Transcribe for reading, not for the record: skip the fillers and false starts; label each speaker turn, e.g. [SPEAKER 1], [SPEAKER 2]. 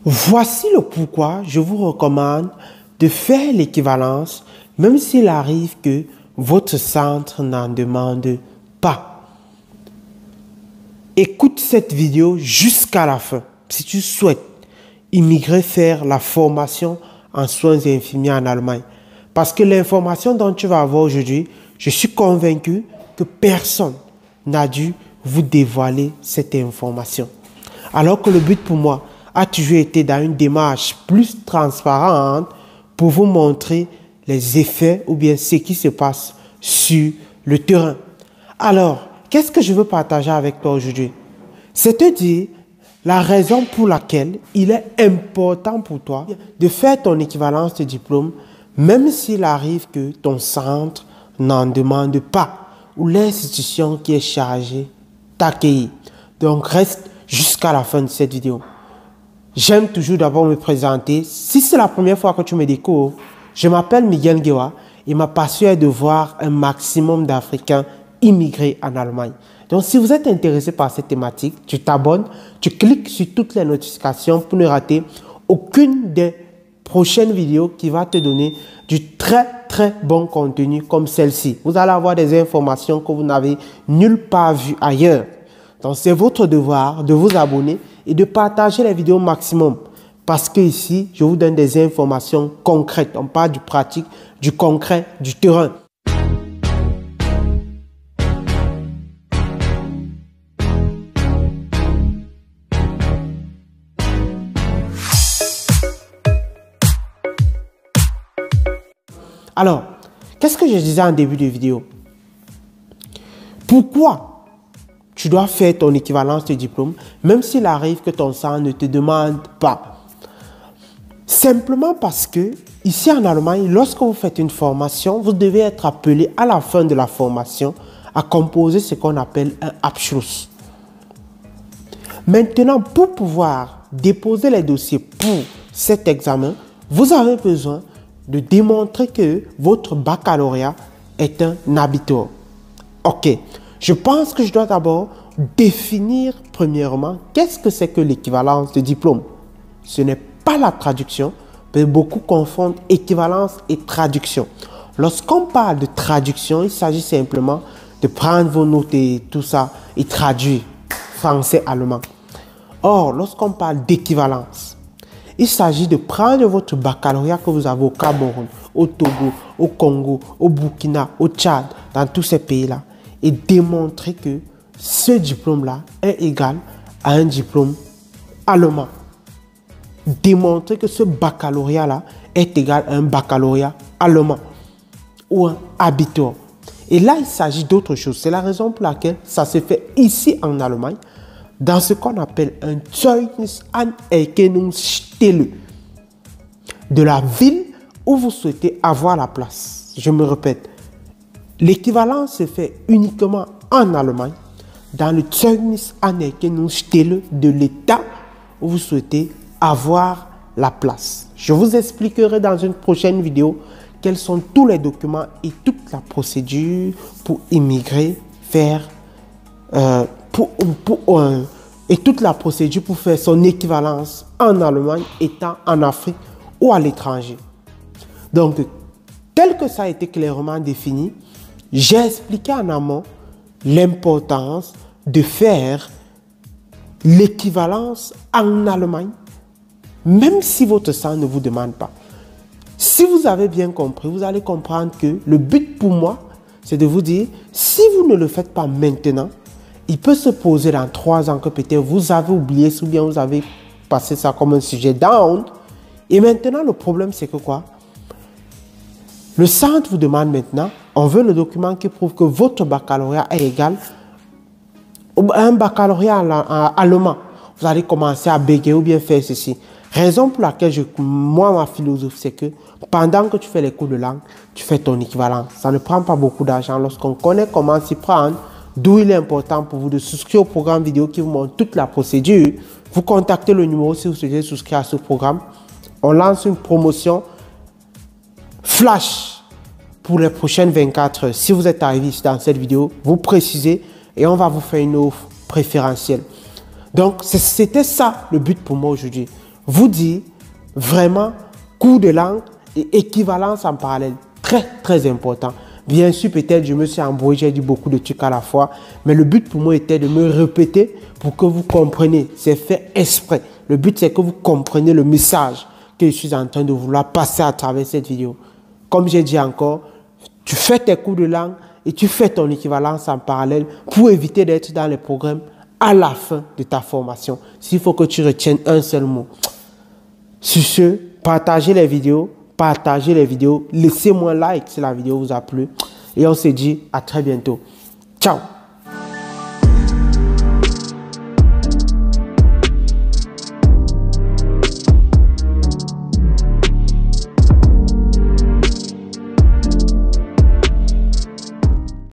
[SPEAKER 1] Voici le pourquoi je vous recommande de faire l'équivalence, même s'il arrive que votre centre n'en demande pas. Écoute cette vidéo jusqu'à la fin si tu souhaites immigrer faire la formation en soins infirmiers en Allemagne. Parce que l'information dont tu vas avoir aujourd'hui, je suis convaincu que personne n'a dû vous dévoiler cette information. Alors que le but pour moi a toujours été dans une démarche plus transparente pour vous montrer les effets ou bien ce qui se passe sur le terrain. Alors, qu'est-ce que je veux partager avec toi aujourd'hui? C'est te dire la raison pour laquelle il est important pour toi de faire ton équivalence de diplôme, même s'il arrive que ton centre n'en demande pas ou l'institution qui est chargée t'accueille. Donc, reste jusqu'à la fin de cette vidéo. J'aime toujours d'abord me présenter. Si c'est la première fois que tu me découvres, je m'appelle Miguel Guewa et ma passion est de voir un maximum d'Africains immigrer en Allemagne. Donc, si vous êtes intéressé par cette thématique, tu t'abonnes, tu cliques sur toutes les notifications pour ne rater aucune des prochaines vidéos qui va te donner du très bon contenu comme celle-ci. Vous allez avoir des informations que vous n'avez nulle part vues ailleurs. Donc, c'est votre devoir de vous abonner et de partager les vidéos au maximum. Parce que ici, je vous donne des informations concrètes. On parle du pratique, du concret, du terrain. Alors, qu'est-ce que je disais en début de vidéo? Pourquoi tu dois faire ton équivalence de diplôme, même s'il arrive que ton centre ne te demande pas? Simplement parce que, ici en Allemagne, lorsque vous faites une formation, vous devez être appelé à la fin de la formation à composer ce qu'on appelle un Abschluss. Maintenant, pour pouvoir déposer les dossiers pour cet examen, vous avez besoin de démontrer que votre baccalauréat est un Abitur. Ok, je pense que je dois d'abord définir premièrement qu'est-ce que c'est que l'équivalence de diplôme. Ce n'est pas la traduction, mais beaucoup confondent équivalence et traduction. Lorsqu'on parle de traduction, il s'agit simplement de prendre vos notes et tout ça et traduire français-allemand. Or, lorsqu'on parle d'équivalence, il s'agit de prendre votre baccalauréat que vous avez au Cameroun, au Togo, au Congo, au Burkina, au Tchad, dans tous ces pays-là, et démontrer que ce diplôme-là est égal à un diplôme allemand. Démontrer que ce baccalauréat-là est égal à un baccalauréat allemand ou un Abitur. Et là, il s'agit d'autre chose. C'est la raison pour laquelle ça se fait ici en Allemagne, dans ce qu'on appelle un Zeugnisanerkennungsstelle de la ville où vous souhaitez avoir la place. Je me répète, l'équivalence se fait uniquement en Allemagne dans le Zeugnisanerkennungsstelle de l'État où vous souhaitez avoir la place. Je vous expliquerai dans une prochaine vidéo quels sont tous les documents et toute la procédure pour immigrer, faire et toute la procédure pour faire son équivalence en Allemagne, étant en Afrique ou à l'étranger. Donc, tel que ça a été clairement défini, j'ai expliqué en amont l'importance de faire l'équivalence en Allemagne, même si votre centre ne vous demande pas. Si vous avez bien compris, vous allez comprendre que le but pour moi, c'est de vous dire, si vous ne le faites pas maintenant, il peut se poser dans 3 ans que peut-être vous avez oublié ou bien vous avez passé ça comme un sujet down. Et maintenant, le problème, c'est que quoi? Le centre vous demande maintenant, on veut le document qui prouve que votre baccalauréat est égal à un baccalauréat allemand. Vous allez commencer à bégayer ou bien faire ceci. Raison pour laquelle moi, ma philosophie, c'est que pendant que tu fais les cours de langue, tu fais ton équivalent. Ça ne prend pas beaucoup d'argent lorsqu'on connaît comment s'y prendre. D'où il est important pour vous de souscrire au programme vidéo qui vous montre toute la procédure. Vous contactez le numéro si vous souhaitez souscrire à ce programme. On lance une promotion flash pour les prochaines 24 heures. Si vous êtes arrivé ici dans cette vidéo, vous précisez et on va vous faire une offre préférentielle. Donc, c'était ça le but pour moi aujourd'hui. vous dire vraiment cours de langue et équivalence en parallèle. Très, très important. Bien sûr, peut-être je me suis embrouillé, j'ai dit beaucoup de trucs à la fois, mais le but pour moi était de me répéter pour que vous compreniez. C'est fait exprès. Le but, c'est que vous compreniez le message que je suis en train de vouloir passer à travers cette vidéo. Comme j'ai dit encore, tu fais tes cours de langue et tu fais ton équivalence en parallèle pour éviter d'être dans les programmes à la fin de ta formation. S'il faut que tu retiennes un seul mot. Sur ce, partagez les vidéos, laissez-moi un like si la vidéo vous a plu et on se dit à très bientôt. Ciao!